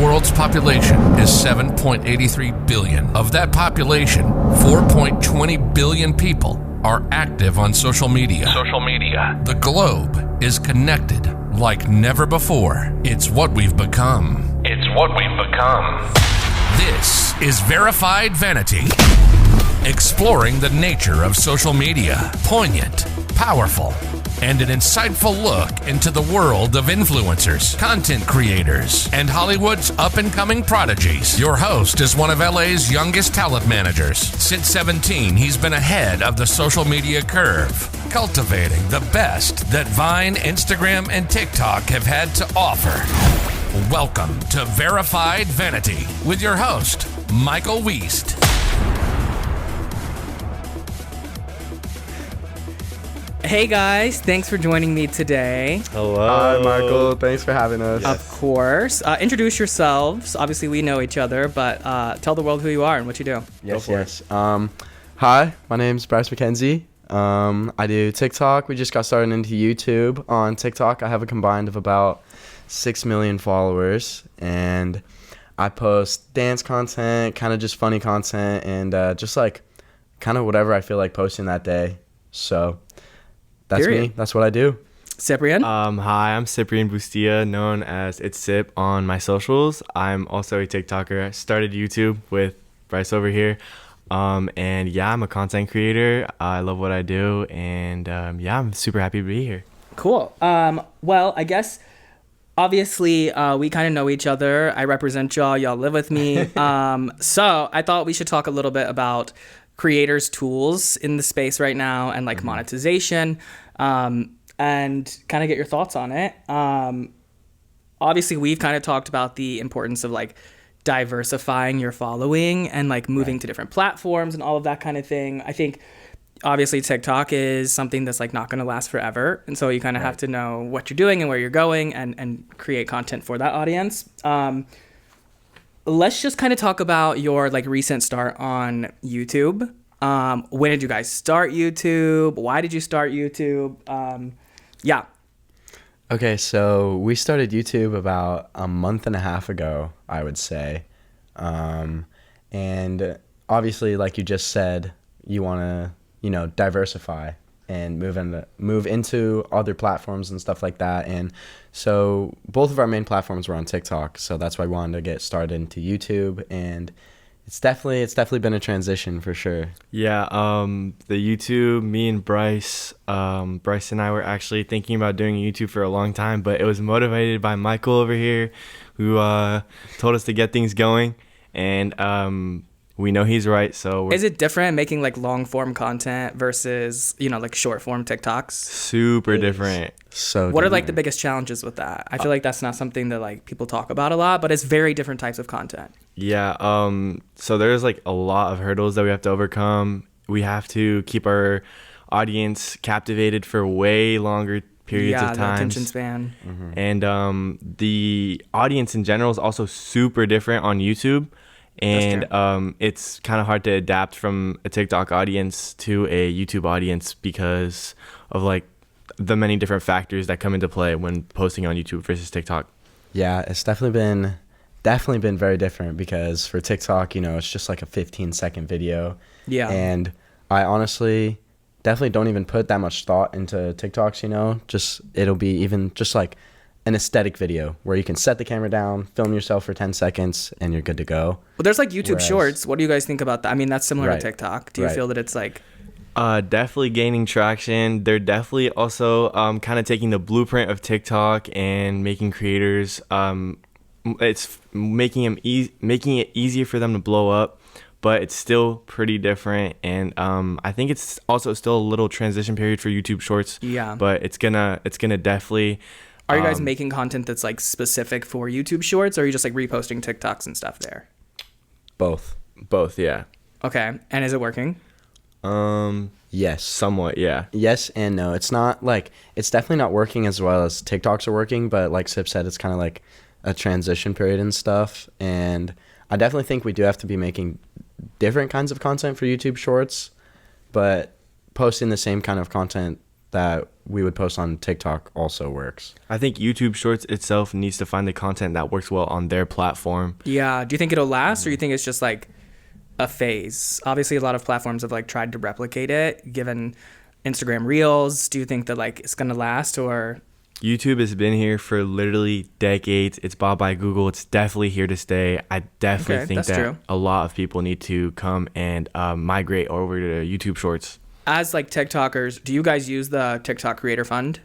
world's population is 7.83 billion. Of that population, 4.20 billion people are active on social media. The globe is connected like never before. It's what we've become. This is Verified Vanity, exploring the nature of social media. Poignant, powerful, and an insightful look into the world of influencers, content creators, and Hollywood's up-and-coming prodigies. Your host is one of LA's youngest talent managers. Since 17, he's been ahead of the social media curve, cultivating the best that Vine, Instagram, and TikTok have had to offer. Welcome to Verified Vanity with your host, Michael Weist. Hey guys, thanks for joining me today. Hello. Hi, Michael. Thanks for having us. Of course. Introduce yourselves. Obviously, we know each other, but tell the world who you are and what you do. Yes. Hi, my name's Bryce McKenzie. I do TikTok. We just got started into YouTube. On TikTok, I have a combined of about 6 million followers, and I post dance content, kind of just funny content, and just like kind of whatever I feel like posting that day. So that's Period. me. That's what I do. Cyprien? Hi, I'm Cyprien Boustiha, known as It's Cyp on my socials. I'm also a TikToker. I started YouTube with Bryce over here. And yeah, I'm a content creator. I love what I do, and yeah, I'm super happy to be here. Cool. Well, I guess obviously we kind of know each other. I represent y'all. Y'all live with me. So I thought we should talk a little bit about creators' tools in the space right now and like monetization, and kind of get your thoughts on it. Obviously, we've kind of talked about the importance of like diversifying your following and like moving to different platforms and all of that kind of thing. I think obviously TikTok is something that's like not going to last forever, and so you kind of have to know what you're doing and where you're going and create content for that audience. Let's just kind of talk about your like recent start on YouTube. When did you guys start YouTube? Why did you start YouTube? Yeah. Okay, so we started YouTube about a month and a half ago, I would say. And obviously, like you just said, you want to, diversify and move into other platforms and stuff like that. And so both of our main platforms were on TikTok, so that's why we wanted to get started into YouTube. And it's definitely been a transition for sure. Yeah, the YouTube, me and Bryce and I were actually thinking about doing YouTube for a long time, but it was motivated by Michael over here, who told us to get things going, and we know he's right. So is it different making like long form content versus like short form TikToks? Super different. So what are like the biggest challenges with that? I feel like that's not something that like people talk about a lot, but it's very different types of content. Yeah, so there's like a lot of hurdles that we have to overcome. We have to keep our audience captivated for way longer periods of time. The attention span. Mm-hmm. And the audience in general is also super different on YouTube. And it's kind of hard to adapt from a TikTok audience to a YouTube audience because of like the many different factors that come into play when posting on YouTube versus TikTok. Yeah, it's definitely been very different because for TikTok, it's just like a 15-second video. Yeah. And I honestly definitely don't even put that much thought into TikToks, just it'll be even just like an aesthetic video where you can set the camera down, film yourself for 10 seconds, and you're good to go. Well, there's like YouTube Shorts. What do you guys think about that? I mean, that's similar to TikTok. Do you feel that it's like... definitely gaining traction. They're definitely also kind of taking the blueprint of TikTok and making creators... it's making it easier for them to blow up, but it's still pretty different. And I think it's also still a little transition period for YouTube Shorts. Yeah. But it's gonna definitely... Are you guys making content that's like specific for YouTube Shorts, or are you just like reposting TikToks and stuff there? Both, yeah. Okay. And is it working? Yes. Somewhat, yeah. Yes and no. It's not like, it's definitely not working as well as TikToks are working, but like Sip said, it's kind of like a transition period and stuff. And I definitely think we do have to be making different kinds of content for YouTube Shorts, but posting the same kind of content that we would post on TikTok also works. I think YouTube Shorts itself needs to find the content that works well on their platform. Yeah. Do you think it'll last, or you think it's just like a phase? Obviously, a lot of platforms have like tried to replicate it, given Instagram Reels. Do you think that like it's gonna last, or? YouTube has been here for literally decades. It's bought by Google. It's definitely here to stay. I definitely think that true. a lot of people need to come and migrate over to YouTube Shorts. As like TikTokers, do you guys use the TikTok Creator Fund?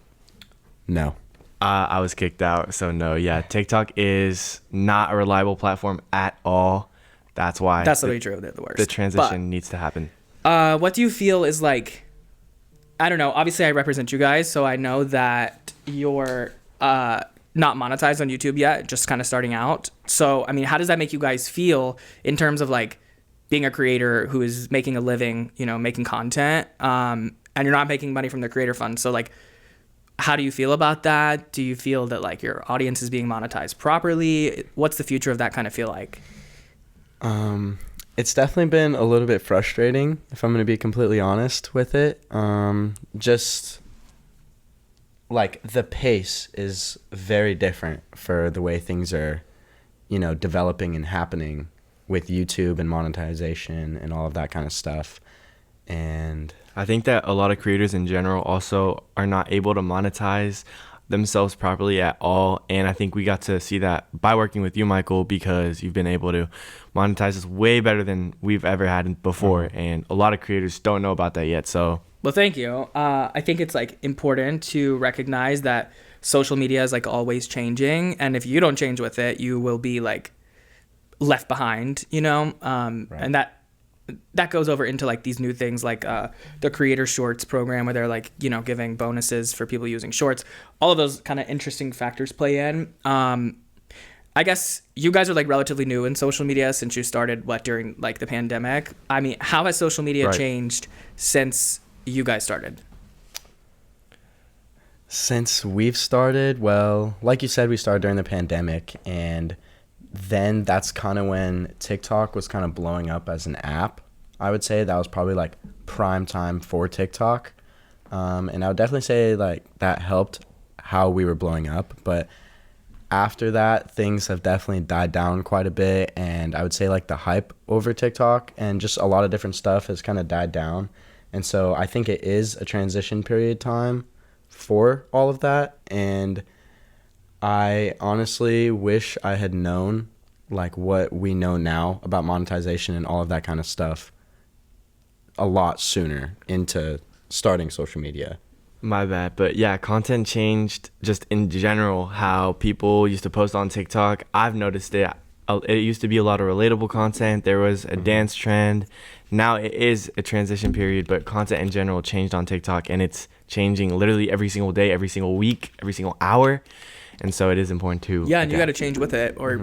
No. I was kicked out, so no. Yeah, TikTok is not a reliable platform at all. That's why. That's literally true. They're the worst. The transition needs to happen. What do you feel is like, I don't know, obviously I represent you guys, so I know that you're not monetized on YouTube yet, just kind of starting out. So, I mean, how does that make you guys feel in terms of like being a creator who is making a living, you know, making content, and you're not making money from the Creator Fund? So like, how do you feel about that? Do you feel that like your audience is being monetized properly? What's the future of that kind of feel like? It's definitely been a little bit frustrating, if I'm going to be completely honest with it. Just like the pace is very different for the way things are, you know, developing and happening with YouTube and monetization and all of that kind of stuff. And I think that a lot of creators in general also are not able to monetize themselves properly at all. And I think we got to see that by working with you, Michael, because you've been able to monetize us way better than we've ever had before. And a lot of creators don't know about that yet. So, well, thank you. I think it's like important to recognize that social media is like always changing. And if you don't change with it, you will be like left behind, you know? Right. And that goes over into like these new things like the Creator Shorts program, where they're like, you know, giving bonuses for people using shorts. All of those kind of interesting factors play in. I guess you guys are like relatively new in social media since you started during like the pandemic. I mean, how has social media changed since you guys started? Since we've started, well, like you said, we started during the pandemic, and then that's kind of when TikTok was kind of blowing up as an app. I would say that was probably like prime time for TikTok. And I would definitely say like that helped how we were blowing up. But after that, things have definitely died down quite a bit. And I would say like the hype over TikTok and just a lot of different stuff has kind of died down. And so I think it is a transition period time for all of that. And I honestly wish I had known like what we know now about monetization and all of that kind of stuff a lot sooner into starting social media. My bad. But yeah, content changed just in general, how people used to post on TikTok. I've noticed it. It used to be a lot of relatable content. There was a dance trend. Now it is a transition period, but content in general changed on TikTok, and it's changing literally every single day, every single week, every single hour. And so it is important to and you got to change with it, or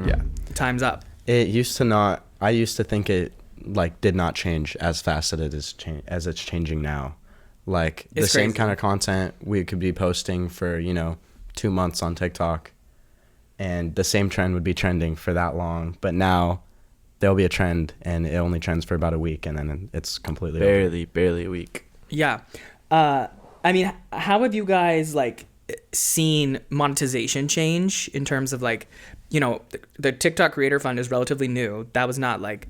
time's up. It used to not. I used to think it like did not change as fast as it is as it's changing now. Like the same kind of content we could be posting for 2 months on TikTok, and the same trend would be trending for that long. But now there'll be a trend, and it only trends for about a week, and then it's completely barely a week. Yeah, I mean, how have you guys like seen monetization change in terms of like, the TikTok Creator Fund is relatively new. That was not like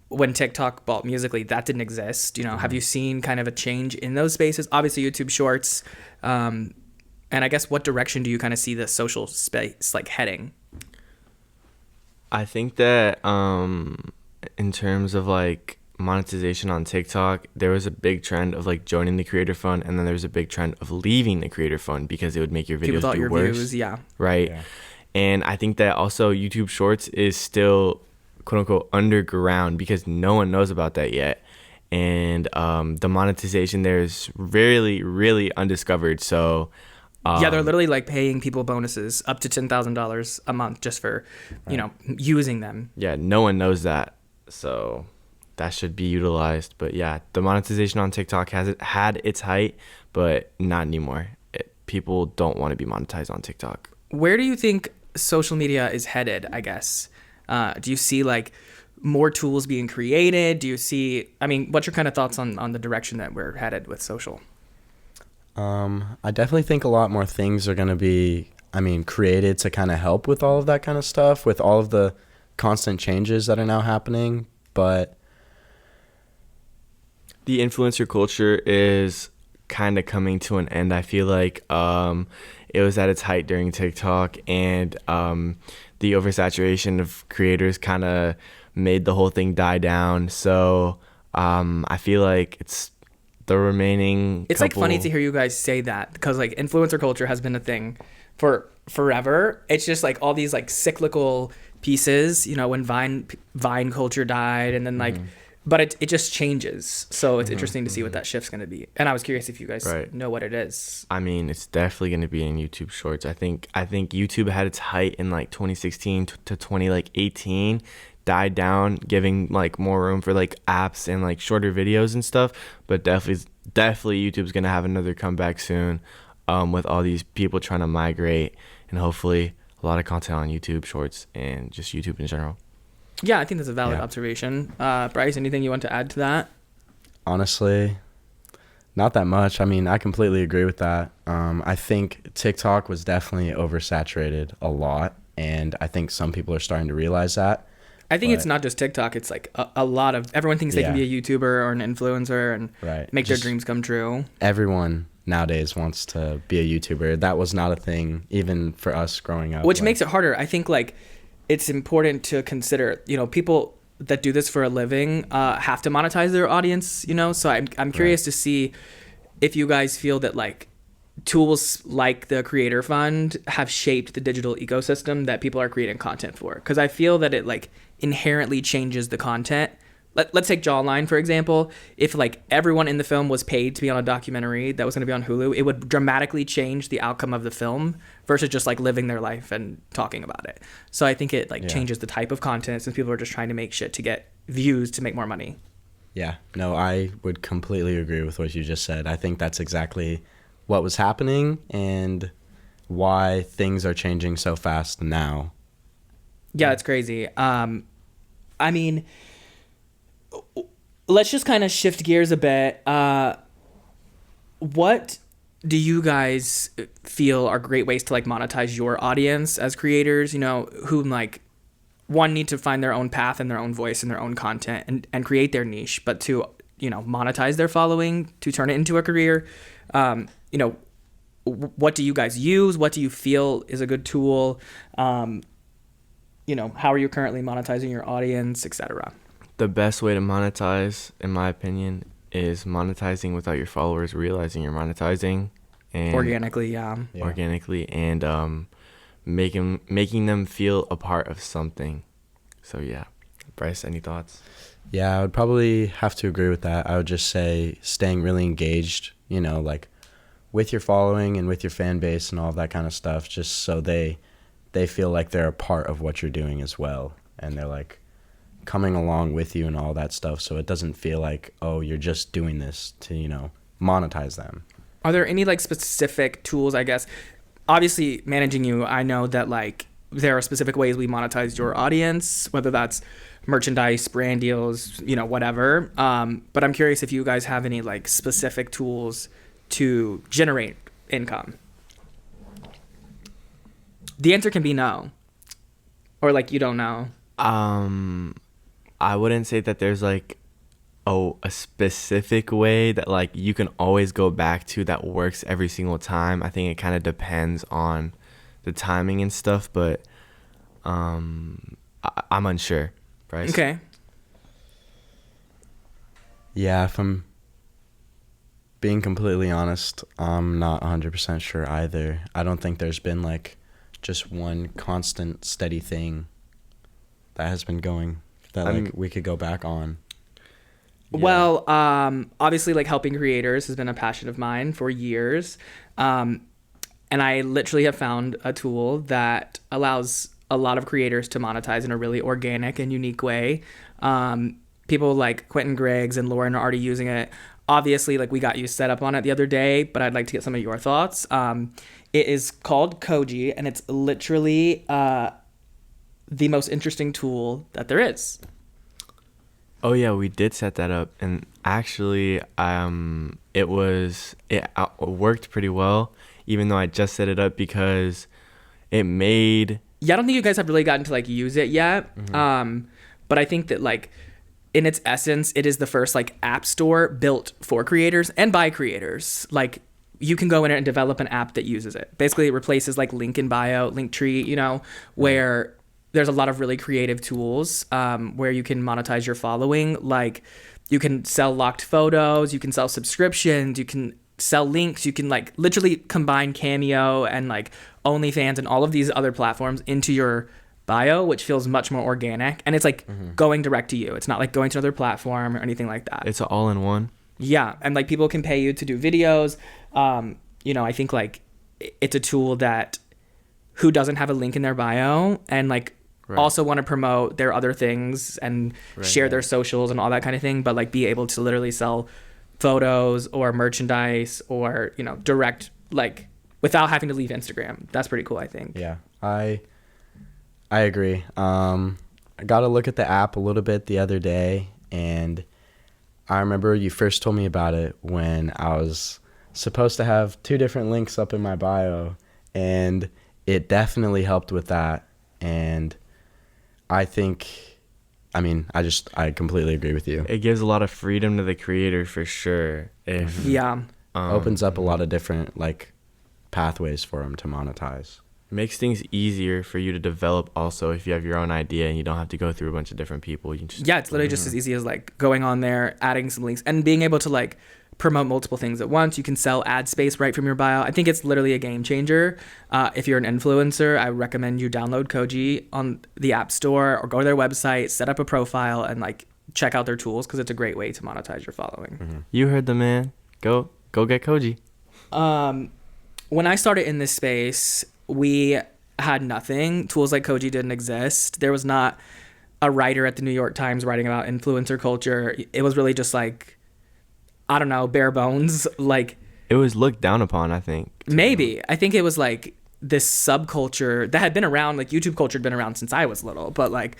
when TikTok bought Musical.ly, that didn't exist. Have you seen kind of a change in those spaces? Obviously YouTube Shorts, and I guess what direction do you kind of see the social space like heading? I think that in terms of like monetization on TikTok, there was a big trend of like joining the Creator Fund, and then there was a big trend of leaving the Creator Fund because it would make your videos People thought your worse. views, yeah. Right. Yeah. And I think that also YouTube Shorts is still quote unquote underground because no one knows about that yet. And the monetization there is really undiscovered. So they're literally like paying people bonuses up to $10,000 a month just for, using them. Yeah, no one knows that. So that should be utilized. But yeah, the monetization on TikTok has had its height, but not anymore. People don't want to be monetized on TikTok. Where do you think social media is headed, I guess? Do you see like more tools being created? Do you see, what's your kind of thoughts on the direction that we're headed with social? I definitely think a lot more things are going to be, created to kind of help with all of that kind of stuff, with all of the constant changes that are now happening. But the influencer culture is kind of coming to an end. I feel like it was at its height during TikTok, and the oversaturation of creators kind of made the whole thing die down. So I feel like it's the remaining It's like funny to hear you guys say that, because like influencer culture has been a thing for forever. It's just like all these like cyclical pieces, you know, when Vine culture died, and then like but it just changes. So it's interesting to see what that shift's going to be. And I was curious if you guys know what it is. I mean, it's definitely going to be in YouTube Shorts. I think YouTube had its height in like 2016 to 2018, died down, giving like more room for like apps and like shorter videos and stuff. But definitely YouTube's going to have another comeback soon, with all these people trying to migrate, and hopefully a lot of content on YouTube Shorts and just YouTube in general. Yeah, I think that's a valid observation. Bryce, anything you want to add to that? Honestly, not that much. I mean, I completely agree with that. I think TikTok was definitely oversaturated a lot, and I think some people are starting to realize that. I think it's not just TikTok. It's like a lot of, everyone thinks they can be a YouTuber or an influencer and make their dreams come true. Everyone nowadays wants to be a YouTuber. That was not a thing even for us growing up. Which makes it harder. I think like it's important to consider, you know, people that do this for a living have to monetize their audience, you know? So I'm curious to see if you guys feel that like tools like the Creator Fund have shaped the digital ecosystem that people are creating content for. Because I feel that it like inherently changes the content. Let's take Jawline, for example. If like everyone in the film was paid to be on a documentary that was going to be on Hulu, it would dramatically change the outcome of the film versus just like living their life and talking about it. So I think it like changes the type of content, since people are just trying to make shit to get views to make more money. Yeah, no, I would completely agree with what you just said. I think that's exactly what was happening and why things are changing so fast now. Yeah, it's crazy. I mean, let's just kind of shift gears a bit. What do you guys feel are great ways to like monetize your audience as creators, you know, who like one need to find their own path and their own voice and their own content and create their niche, but to, you know, monetize their following, to turn it into a career? You know, what do you guys use? What do you feel is a good tool? You know, how are you currently monetizing your audience, etc.? The best way to monetize, in my opinion, is monetizing without your followers realizing you're monetizing, and organically, organically, and making them feel a part of something. So yeah, Bryce, any thoughts? Yeah, I would probably have to agree with that. I would just say staying really engaged, you know, like with your following and with your fan base and all of that kind of stuff, just so they feel like they're a part of what you're doing as well, and they're like coming along with you and all that stuff, so it doesn't feel like, oh, you're just doing this to, you know, monetize them. Are there any like specific tools, I guess? Obviously, managing you, I know that like there are specific ways we monetize your audience, whether that's merchandise, brand deals, you know, whatever. But I'm curious if you guys have any like specific tools to generate income. The answer can be no, or like you don't know. I wouldn't say that there's like a specific way that like you can always go back to that works every single time. I think it kind of depends on the timing and stuff, but I'm unsure. Bryce? Okay. Yeah, if I'm being completely honest, I'm not 100% sure either. I don't think there's been like just one constant steady thing that has been going that like we could go back on. Yeah. Well, obviously like helping creators has been a passion of mine for years. And I literally have found a tool that allows a lot of creators to monetize in a really organic and unique way. People like Quentin Griggs and Lauren are already using it. Obviously, like we got you set up on it the other day, but I'd like to get some of your thoughts. It is called Koji, and it's literally the most interesting tool that there is. Oh yeah, we did set that up, and actually, it worked pretty well, even though I just set it up because it made. Yeah, I don't think you guys have really gotten to like use it yet. But I think that like in its essence, it is the first like app store built for creators and by creators. Like you can go in it and develop an app that uses it. Basically, it replaces like link in bio, Linktree, you know, where there's a lot of really creative tools where you can monetize your following. Like you can sell locked photos, you can sell subscriptions, you can sell links, you can like literally combine Cameo and like OnlyFans and all of these other platforms into your bio, which feels much more organic, and it's like going direct to you. It's not like going to another platform or anything like that. It's an all-in-one. Yeah, and like people can pay you to do videos. You know, I think like it's a tool that who doesn't have a link in their bio and like also want to promote their other things and share their socials and all that kind of thing, but like be able to literally sell photos or merchandise or, you know, direct, like without having to leave Instagram. That's pretty cool, I think. Yeah, I agree. I got to look at the app a little bit the other day, and I remember you first told me about it when I was supposed to have 2 different links up in my bio, and it definitely helped with that. And I think, I mean, I completely agree with you. It gives a lot of freedom to the creator for sure. If Opens up a lot of different like pathways for them to monetize. makes things easier for you to develop also if you have your own idea and you don't have to go through a bunch of different people. You can just it's literally just as easy as like going on there, adding some links, and being able to like promote multiple things at once. You can sell ad space right from your bio. I think it's literally a game changer. If you're an influencer, I recommend you download Koji on the App Store or go to their website, set up a profile, and like check out their tools because it's a great way to monetize your following. You heard the man. Go get Koji. When I started in this space, we had nothing. Tools like Koji didn't exist. There was not a writer at the New York Times writing about influencer culture. It was really just like, I don't know, bare bones. Like It was looked down upon, I think. Maybe. I think it was like this subculture that had been around, like YouTube culture had been around since I was little. But like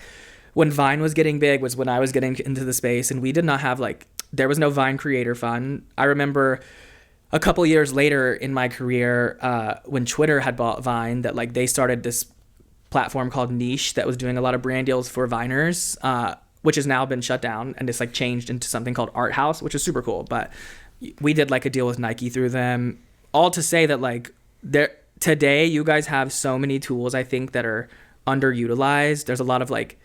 when Vine was getting big was when I was getting into the space, and we did not have like, there was no Vine Creator Fund. I remember a couple years later in my career, when Twitter had bought Vine, that like they started this platform called Niche that was doing a lot of brand deals for Viners, which has now been shut down, and it's like changed into something called Art House, which is super cool. But we did like a deal with Nike through them. All to say that like today you guys have so many tools, I think, that are underutilized. There's a lot of like,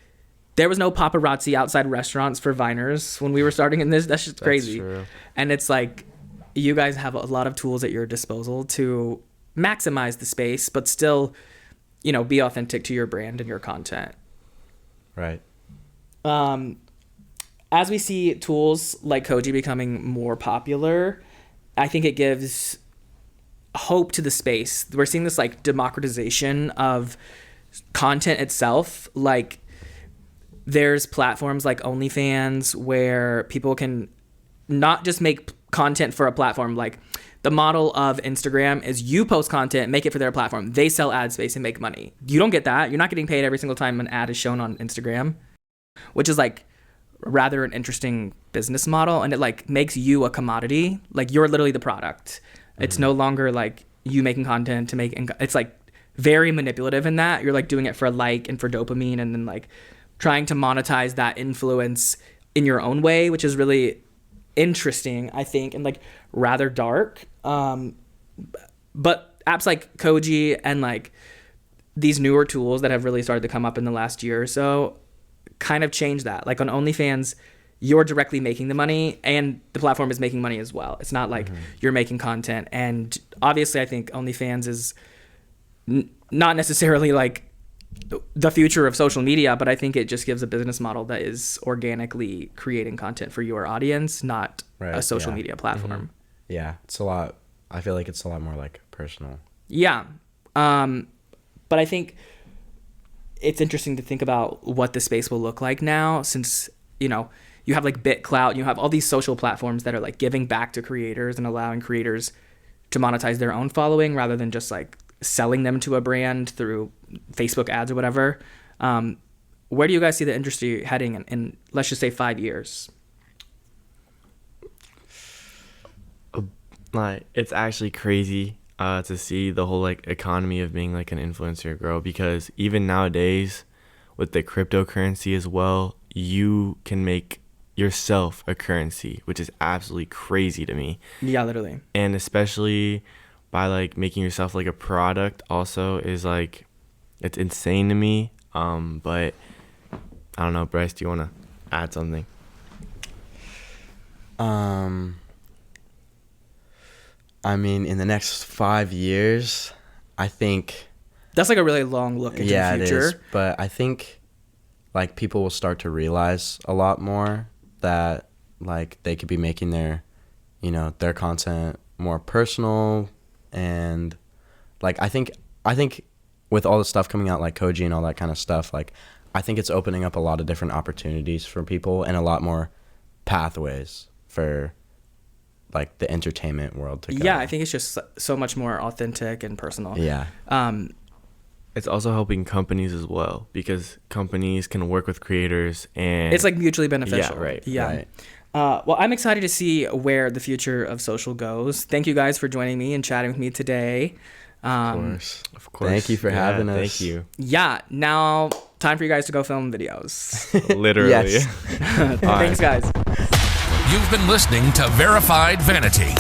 there was no paparazzi outside restaurants for Viners when we were starting in this. That's just crazy. True. And it's like, you guys have a lot of tools at your disposal to maximize the space, but still, you know, be authentic to your brand and your content. Right. As we see tools like Koji becoming more popular, I think it gives hope to the space. We're seeing this like democratization of content itself. Like there's platforms like OnlyFans where people can not just make content for a platform. Like the model of Instagram is you post content, make it for their platform. They sell ad space and make money. You don't get that. You're not getting paid every single time an ad is shown on Instagram, which is like rather an interesting business model. And it like makes you a commodity. Like you're literally the product. It's no longer like you making content to make income. It's like very manipulative in that you're like doing it for a like and for dopamine, and then like trying to monetize that influence in your own way, which is really interesting, I think, and like rather dark. But apps like Koji and like these newer tools that have really started to come up in the last year or so kind of change that. Like on OnlyFans, you're directly making the money and the platform is making money as well. It's not like you're making content. And obviously I think OnlyFans is not necessarily like the future of social media, but I think it just gives a business model that is organically creating content for your audience, not a social media platform. Yeah, it's a lot. I feel like it's a lot more like personal. Yeah. But I think it's interesting to think about what the space will look like now, since, you know, you have like BitClout, you have all these social platforms that are like giving back to creators and allowing creators to monetize their own following rather than just like selling them to a brand through Facebook ads or whatever. where do you guys see the industry heading in let's just say 5 years? Like, it's actually crazy to see the whole like economy of being like an influencer grow, because even nowadays with the cryptocurrency as well, you can make yourself a currency, which is absolutely crazy to me. Yeah, literally. And especially by like making yourself like a product also is like, it's insane to me. But I don't know, Bryce, do you want to add something? I mean, in the next 5 years, I think... That's like a really long look into the future. It is. But I think, like, people will start to realize a lot more that, like, they could be making their, you know, their content more personal. And, like, I think with all the stuff coming out, like Koji and all that kind of stuff, like, I think it's opening up a lot of different opportunities for people and a lot more pathways for... like the entertainment world to go. Yeah, I think it's just so much more authentic and personal. Yeah. It's also helping companies as well, because companies can work with creators and it's like mutually beneficial. Yeah, right. Yeah. Right. Well, I'm excited to see where the future of social goes. Thank you guys for joining me and chatting with me today. Of course. Thank you for having us. Thank you. Yeah. Now, time for you guys to go film videos. Literally. Yes. Thanks, guys. You've been listening to Verified Vanity.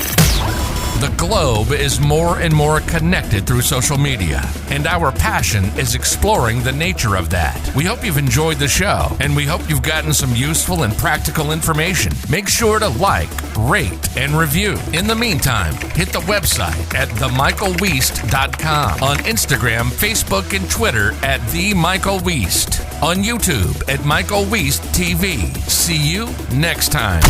The globe is more and more connected through social media, and our passion is exploring the nature of that. We hope you've enjoyed the show, and we hope you've gotten some useful and practical information. Make sure to like, rate, and review. In the meantime, hit the website at themichaelweist.com, on Instagram, Facebook, and Twitter at @TheMichaelWeist, on YouTube at Michael Weist TV. See you next time.